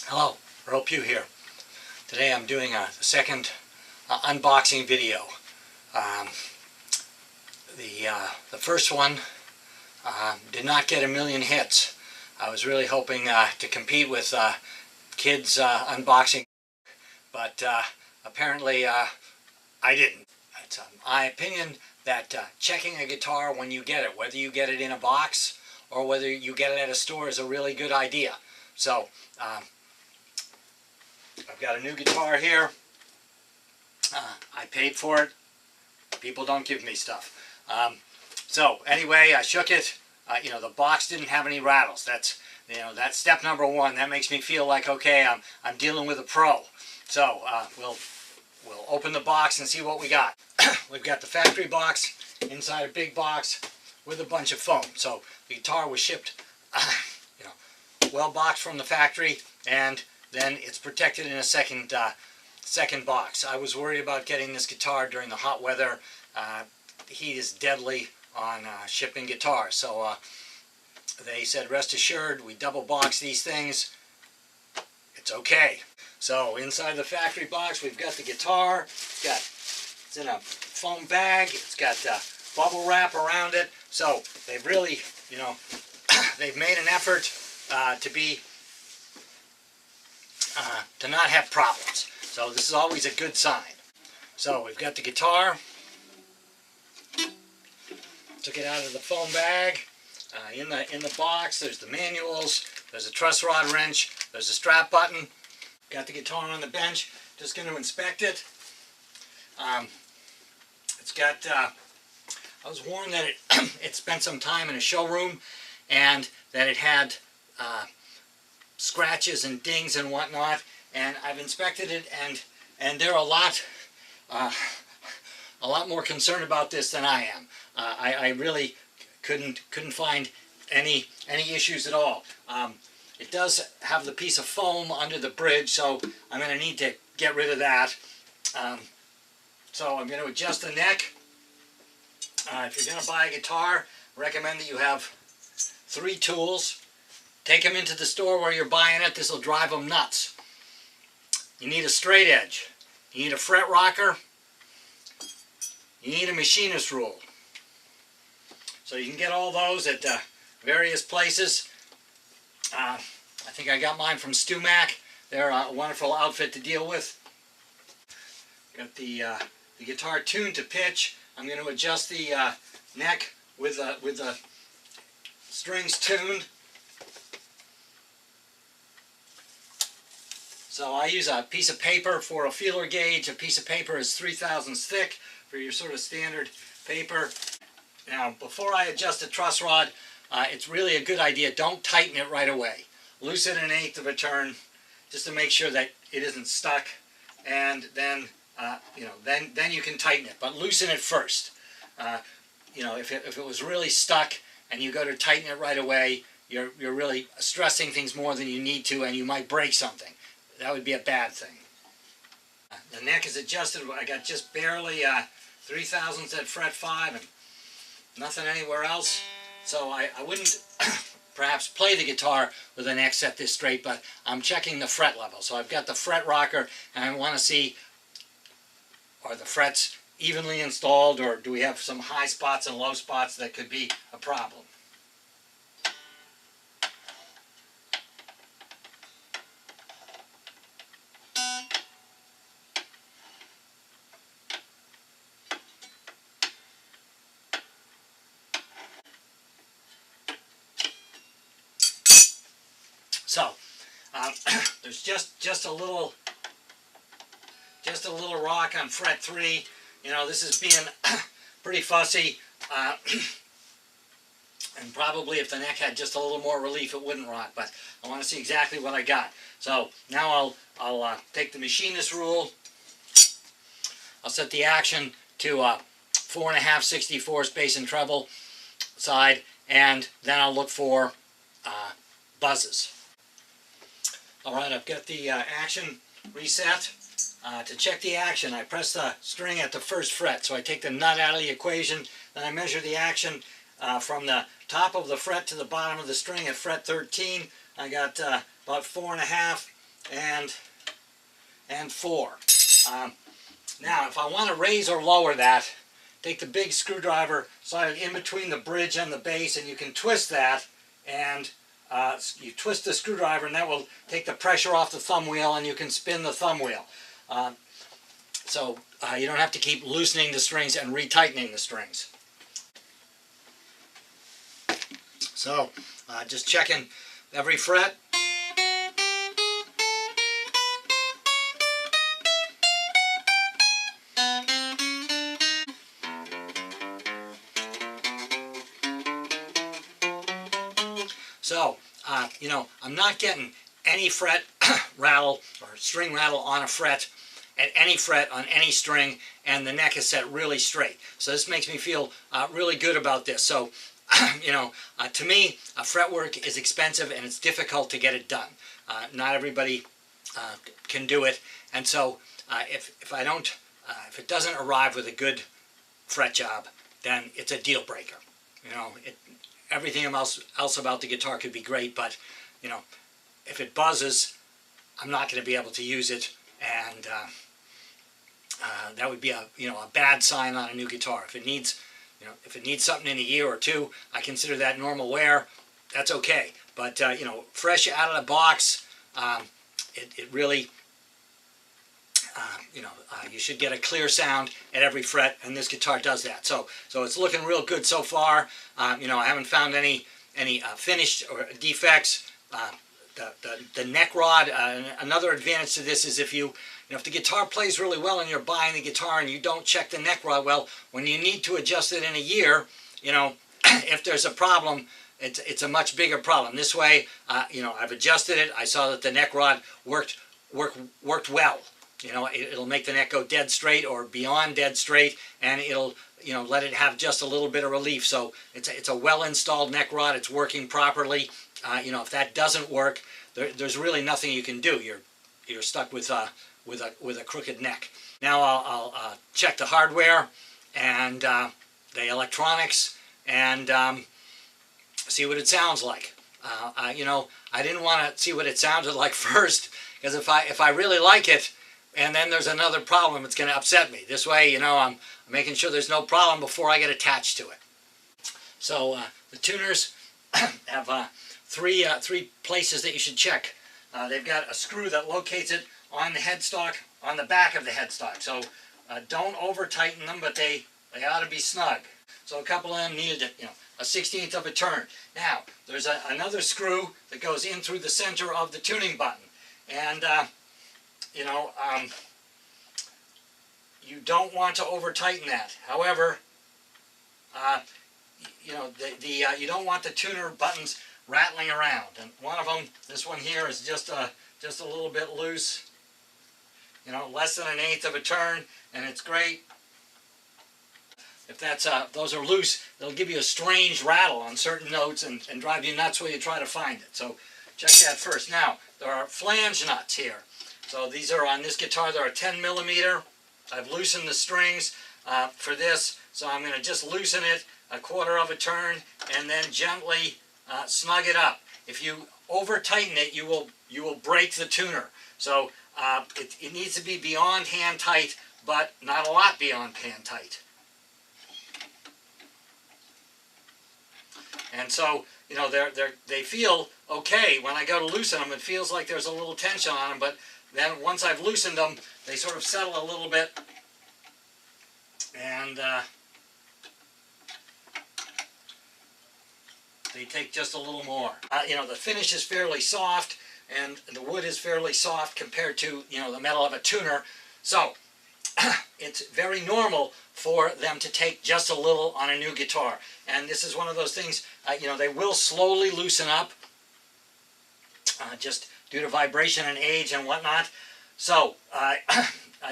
Hello, Earl Pugh here. Today I'm doing a second unboxing video. The first one did not get a million hits. I was really hoping to compete with kids unboxing, but apparently I didn't. It's my opinion that checking a guitar when you get it, whether you get it in a box or whether you get it at a store, is a really good idea. So I've got a new guitar here. I paid for it. People don't give me stuff. So anyway, I shook it. The box didn't have any rattles. That's step number one. That makes me feel like, okay, I'm dealing with a pro. So we'll open the box and see what we got. We've got the factory box inside a big box with a bunch of foam. So the guitar was shipped, well boxed from the factory, and then it's protected in a second box. I was worried about getting this guitar during the hot weather. The heat is deadly on shipping guitars, so they said rest assured, we double box these things, it's okay. So inside the factory box we've got the guitar. It's in a foam bag. It's got bubble wrap around it. So they've really, they've made an effort to not have problems. So this is always a good sign. So we've got the guitar. Took it out of the foam bag. In the box there's the manuals. There's a truss rod wrench. There's a strap button. Got the guitar on the bench. Just going to inspect it. It's got. I was warned that it spent some time in a showroom, and that it had scratches and dings and whatnot. And I've inspected it, and they're a lot more concerned about this than I am. I really couldn't find any issues at all. It does have the piece of foam under the bridge, so I'm going to need to get rid of that. So I'm going to adjust the neck. If you're going to buy a guitar, I recommend that you have 3 tools. Take them into the store where you're buying it. This will drive them nuts. You need a straight edge. You need a fret rocker. You need a machinist rule. So you can get all those at various places. I think I got mine from StuMac. They're a wonderful outfit to deal with. Got the guitar tuned to pitch. I'm going to adjust the neck with the strings tuned. So I use a piece of paper for a feeler gauge. A piece of paper is 3/1000 thick for your sort of standard paper. Now, before I adjust the truss rod, it's really a good idea. Don't tighten it right away. Loosen 1/8 of a turn just to make sure that it isn't stuck, and then then you can tighten it. But loosen it first. If it was really stuck and you go to tighten it right away, you're really stressing things more than you need to, and you might break something. That would be a bad thing. The neck is adjusted. I got just barely 3/1000 at fret 5 and nothing anywhere else. So I wouldn't perhaps play the guitar with the neck set this straight, but I'm checking the fret level. So I've got the fret rocker, and I want to see, are the frets evenly installed, or do we have some high spots and low spots that could be a problem? So there's just a little rock on fret 3. This is being pretty fussy, and probably if the neck had just a little more relief, it wouldn't rock. But I want to see exactly what I got. So now I'll take the machinist rule. I'll set the action to 4.5 64 bass and treble side, and then I'll look for buzzes. Alright, I've got the action reset. To check the action, I press the string at the first fret, so I take the nut out of the equation, then I measure the action from the top of the fret to the bottom of the string at fret 13. I got about 4.5 and 4. Now, if I want to raise or lower that, take the big screwdriver, slide it in between the bridge and the base, and you can twist that, and you twist the screwdriver, and that will take the pressure off the thumb wheel, and you can spin the thumb wheel. So you don't have to keep loosening the strings and retightening the strings. So just checking every fret. So, you know, I'm not getting any fret rattle or string rattle on a fret at any fret on any string, and the neck is set really straight. So this makes me feel really good about this. So, you know, to me, fretwork is expensive and it's difficult to get it done. Not everybody can do it, and so if it doesn't arrive with a good fret job, then it's a deal breaker. You know, everything else about the guitar could be great, but you know, if it buzzes, I'm not going to be able to use it, and that would be a bad sign on a new guitar. If it needs something in a year or two, I consider that normal wear. That's okay. But you know, fresh out of the box, it really you should get a clear sound at every fret, and this guitar does that. So it's looking real good so far. You know, I haven't found any finished or defects. The neck rod. Another advantage to this is if if the guitar plays really well and you're buying the guitar and you don't check the neck rod, well, when you need to adjust it in a year, you know, if there's a problem, it's a much bigger problem. This way, you know, I've adjusted it. I saw that the neck rod worked well. You know, it'll make the neck go dead straight or beyond dead straight, and it'll, you know, let it have just a little bit of relief. So it's a well installed neck rod. It's working properly. You know, if that doesn't work, there's really nothing you can do. You're stuck with a crooked neck. Now I'll check the hardware and the electronics and see what it sounds like. You know, I didn't want to see what it sounded like first, because if I really like it and then there's another problem, it's going to upset me. This way, you know, I'm making sure there's no problem before I get attached to it. So the tuners have three places that you should check. They've got a screw that locates it on the headstock, on the back of the headstock. So don't over tighten them, but they ought to be snug. So a couple of them needed, you know, a 1/16 of a turn. Now there's another screw that goes in through the center of the tuning button, and you know, you don't want to over tighten that. However, you know, you don't want the tuner buttons rattling around. And one of them, this one here, is just a little bit loose. You know, less than 1/8 of a turn, and it's great. If those are loose, they'll give you a strange rattle on certain notes and drive you nuts when you try to find it. So check that first. Now, there are flange nuts here. So these are on this guitar. They're a 10mm. I've loosened the strings for this, so I'm going to just loosen it 1/4 of a turn and then gently snug it up. If you over tighten it, you will break the tuner. So it needs to be beyond hand tight, but not a lot beyond hand tight. And so, you know, they feel okay when I go to loosen them. It feels like there's a little tension on them, but then once I've loosened them, they sort of settle a little bit, and they take just a little more. You know, the finish is fairly soft, and the wood is fairly soft compared to, you know, the metal of a tuner. So it's very normal for them to take just a little on a new guitar. And this is one of those things, you know, they will slowly loosen up, just due to vibration and age and whatnot. So,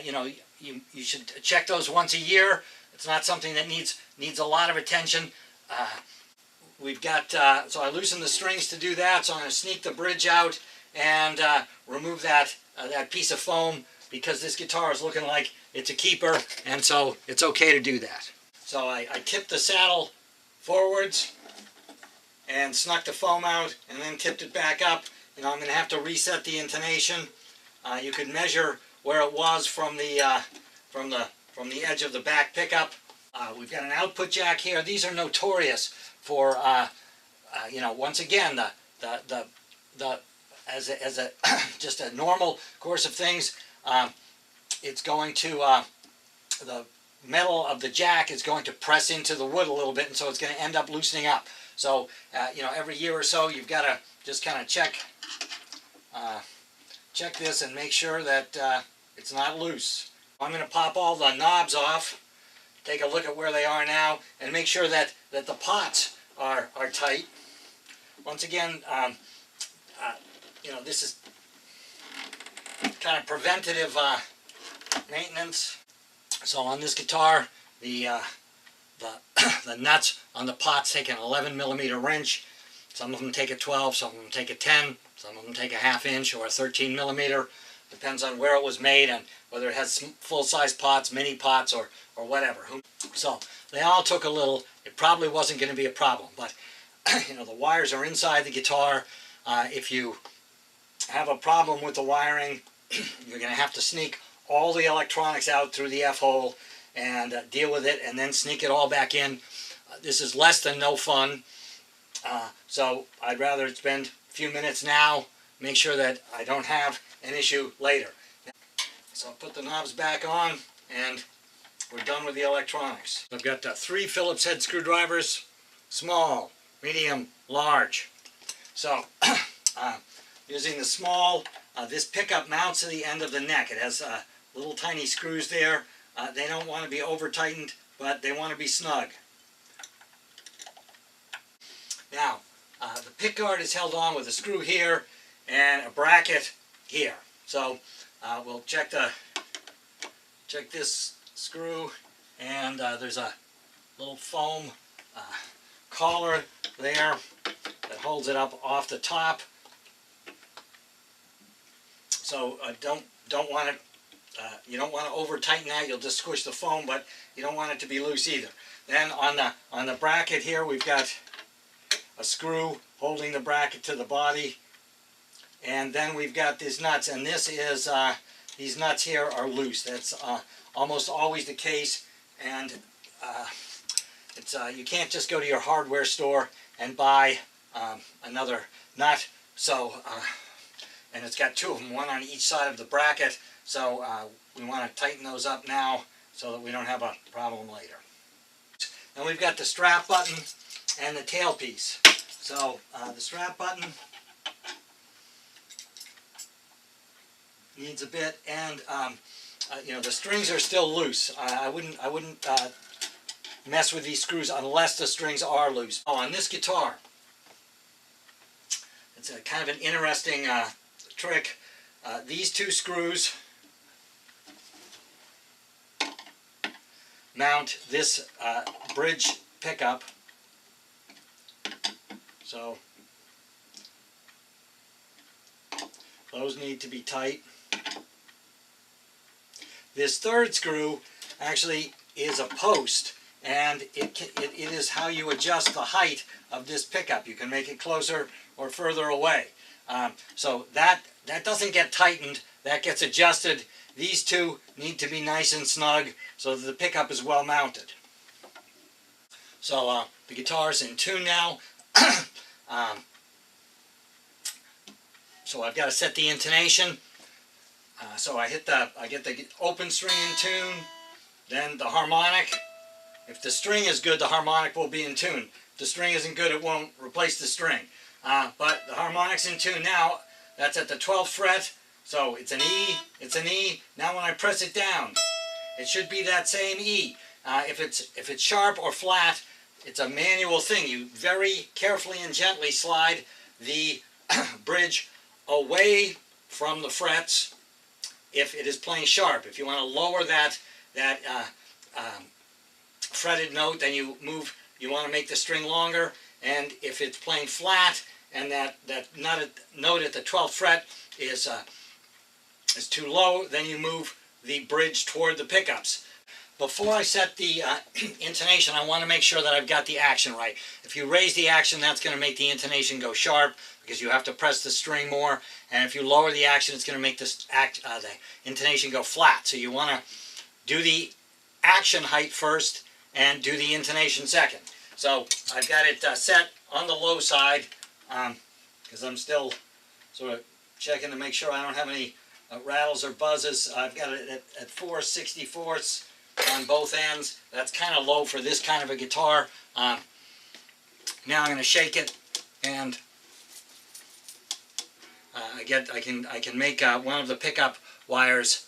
you know, you should check those once a year. It's not something that needs a lot of attention. We've got, so I loosened the strings to do that, so I'm going to sneak the bridge out and remove that piece of foam, because this guitar is looking like it's a keeper, and so it's okay to do that. So I tipped the saddle forwards and snuck the foam out and then tipped it back up. You know, I'm going to have to reset the intonation. You could measure where it was from the edge of the back pickup. We've got an output jack here. These are notorious for once again as a just a normal course of things. It's going to the metal of the jack is going to press into the wood a little bit, and so it's going to end up loosening up. So every year or so you've got to just kind of check this and make sure that it's not loose. I'm going to pop all the knobs off, take a look at where they are now, and make sure that the pots are tight. Once again, this is kind of preventative maintenance. So on this guitar, the nuts on the pots take an 11mm wrench. Some of them take a 12, some of them take a 10, some of them take a 1/2 inch or a 13mm. Depends on where it was made and whether it has full-size pots, mini pots, or whatever. So they all took a little. It probably wasn't going to be a problem, but the wires are inside the guitar. If you have a problem with the wiring, you're going to have to sneak all the electronics out through the F-hole and deal with it, and then sneak it all back in. This is less than no fun, so I'd rather spend a few minutes now, make sure that I don't have an issue later. So I'll put the knobs back on, and we're done with the electronics. I've got 3 Phillips head screwdrivers, small, medium, large. So using the small, this pickup mounts to the end of the neck. It has little tiny screws there. They don't want to be over tightened, but they want to be snug. Now, the pick guard is held on with a screw here and a bracket here. So we'll check this screw, and there's a little foam collar there that holds it up off the top. So don't want it. You don't want to over tighten that. You'll just squish the foam, but you don't want it to be loose either. Then on the bracket here, we've got a screw holding the bracket to the body, and then we've got these nuts. And this is these nuts here are loose. That's almost always the case, and you can't just go to your hardware store and buy another nut. So and it's got 2 of them, one on each side of the bracket. So we want to tighten those up now so that we don't have a problem later. Then we've got the strap button and the tailpiece. So the strap button needs a bit, and the strings are still loose. I wouldn't mess with these screws unless the strings are loose. Oh, on this guitar, it's a kind of an interesting trick. These 2 screws mount this bridge pickup. So those need to be tight. This 3rd screw actually is a post, and it is how you adjust the height of this pickup. You can make it closer or further away. So that doesn't get tightened, that gets adjusted. These 2 need to be nice and snug so that the pickup is well mounted. So the guitar's in tune now. So I've got to set the intonation. So I get the open string in tune, then the harmonic. If the string is good, the harmonic will be in tune. If the string isn't good, it won't replace the string. But the harmonic's in tune now. That's at the 12th fret. So it's an E, it's an E. Now when I press it down, it should be that same E. If it's sharp or flat, it's a manual thing. You very carefully and gently slide the bridge away from the frets if it is playing sharp. If you want to lower that fretted note, then you want to make the string longer. And if it's playing flat and that note at the 12th fret is too low, then you move the bridge toward the pickups. before I set the intonation, I want to make sure that I've got the action right. If you raise the action, that's going to make the intonation go sharp because you have to press the string more. And if you lower the action, it's going to make the intonation go flat. So you want to do the action height first and do the intonation second. So I've got it set on the low side because I'm still sort of checking to make sure I don't have any rattles or buzzes. I've got it at 4/64 on both ends. That's kind of low for this kind of a guitar. Now I'm going to shake it, and I can make one of the pickup wires,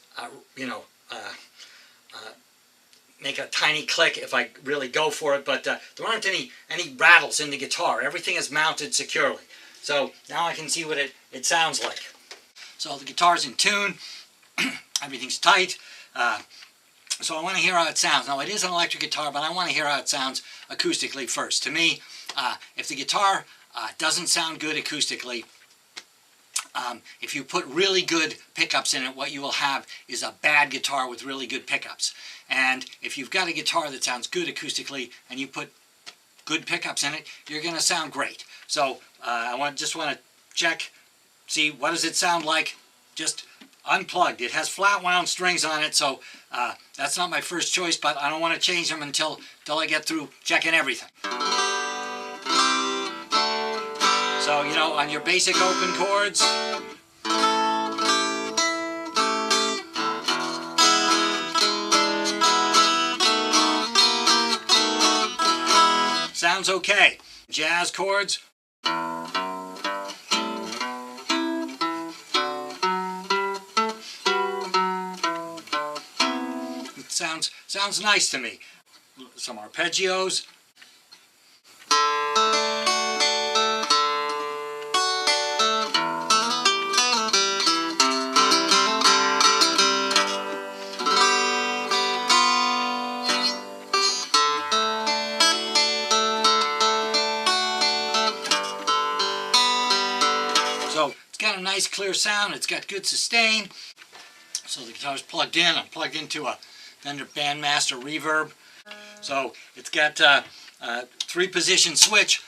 make a tiny click if I really go for it. But there aren't any rattles in the guitar. Everything is mounted securely. So now I can see what it sounds like. So the guitar's in tune. Everything's tight. So I want to hear how it sounds. Now, it is an electric guitar, but I want to hear how it sounds acoustically first. To me, if the guitar doesn't sound good acoustically, if you put really good pickups in it, what you will have is a bad guitar with really good pickups. And if you've got a guitar that sounds good acoustically and you put good pickups in it, you're going to sound great. So I just want to check, see what does it sound like, just unplugged. It has flat wound strings on it, so that's not my first choice, but I don't want to change them until I get through checking everything. So, you know, on your basic open chords, sounds okay. Jazz chords, sounds nice to me. Some arpeggios. So it's got a nice clear sound. It's got good sustain. So the guitar's plugged in. I'm plugged into a Fender Bandmaster reverb. So it's got a 3-position switch.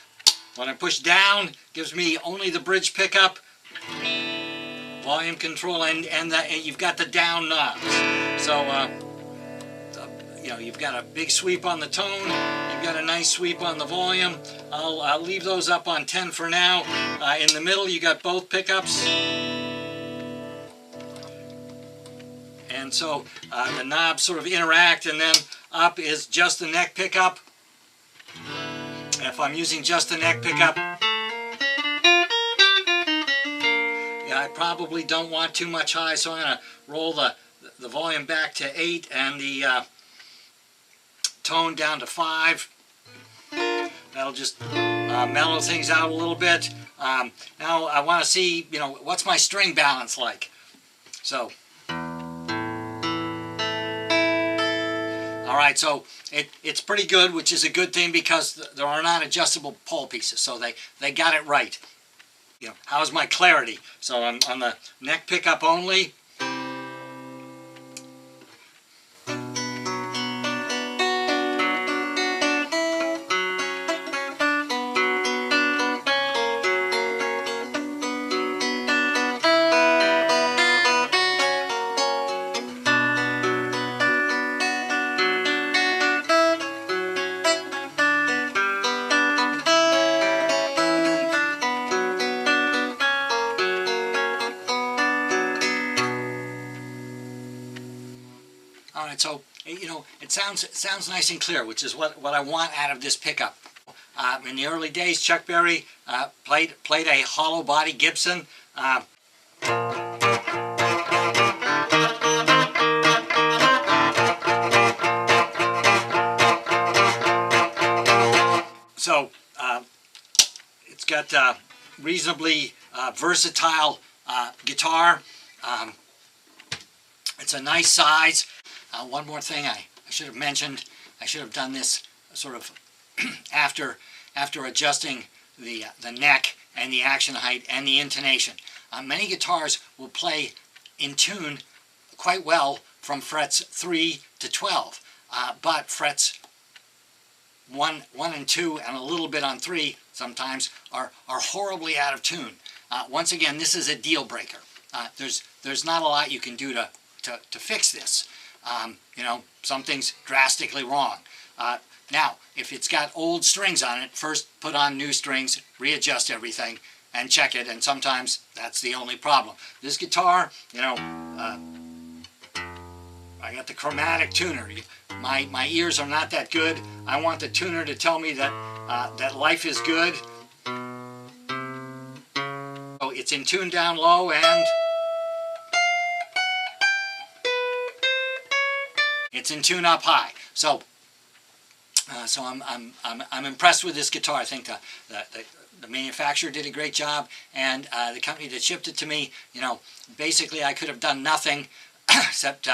When I push down, it gives me only the bridge pickup, volume control, and you've got the down knobs. So you know, you've got a big sweep on the tone. You've got a nice sweep on the volume. I'll leave those up on 10 for now. In the middle, you got both pickups. And so the knobs sort of interact, and then up is just the neck pickup. If I'm using just the neck pickup, yeah, I probably don't want too much high, so I'm going to roll the volume back to 8 and the tone down to 5. That'll just mellow things out a little bit. Now I want to see, you know, what's my string balance like. So. Alright, so it's pretty good, which is a good thing because there are not adjustable pole pieces, so they got it right. You know, how's my clarity? So on the neck pickup only. Alright, so, you know, it sounds nice and clear, which is what I want out of this pickup. In the early days, Chuck Berry played a hollow body Gibson. So it's got reasonably versatile guitar. It's a nice size. One more thing I should have mentioned. I should have done this sort of after adjusting the neck and the action height and the intonation. Many guitars will play in tune quite well from frets 3 to 12. but frets 1 and 2 and a little bit on 3 sometimes are horribly out of tune. Once again, this is a deal breaker. There's not a lot you can do to fix this. You know, something's drastically wrong. Now, if it's got old strings on it, first put on new strings, readjust everything, and check it, and sometimes that's the only problem. This guitar, you know, I got the chromatic tuner. My ears are not that good. I want the tuner to tell me that that life is good. So it's in tune down low, and it's in tune up high. So I'm impressed with this guitar. I think the manufacturer did a great job, and the company that shipped it to me, you know, basically I could have done nothing except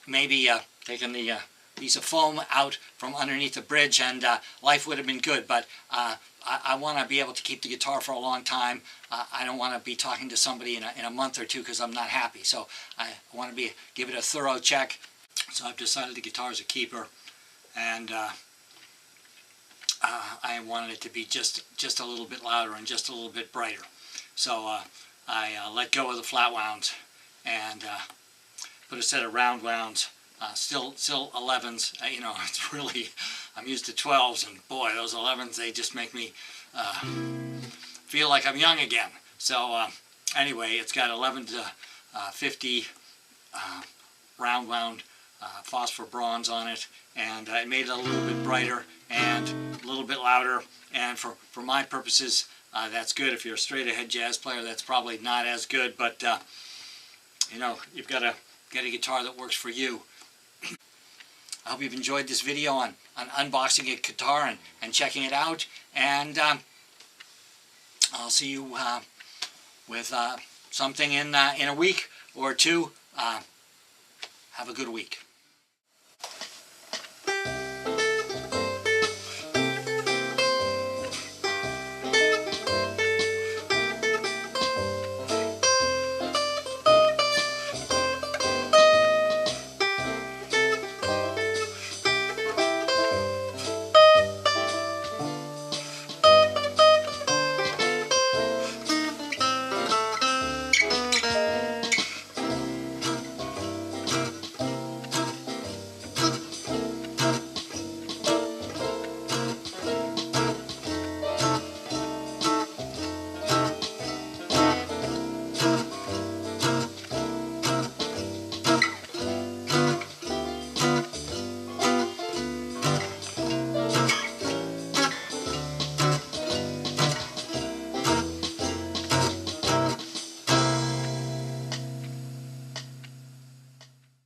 maybe taken the piece of foam out from underneath the bridge, and life would have been good. But I want to be able to keep the guitar for a long time. I don't want to be talking to somebody in a month or two because I'm not happy. So I want to give it a thorough check. So I've decided the guitar is a keeper, and I wanted it to be just a little bit louder and just a little bit brighter. So I let go of the flat wounds and put a set of round wounds. Still 11s. You know, it's really, I'm used to 12s, and boy, those 11s, they just make me feel like I'm young again. So anyway, it's got 11 to 50 round wound phosphor bronze on it, and I made it a little bit brighter and a little bit louder, and for my purposes, that's good. If you're a straight ahead jazz player, that's probably not as good, but you know, you've got to get a guitar that works for you. I hope you've enjoyed this video on unboxing a guitar and checking it out, and I'll see you with something in a week or two. Have a good week.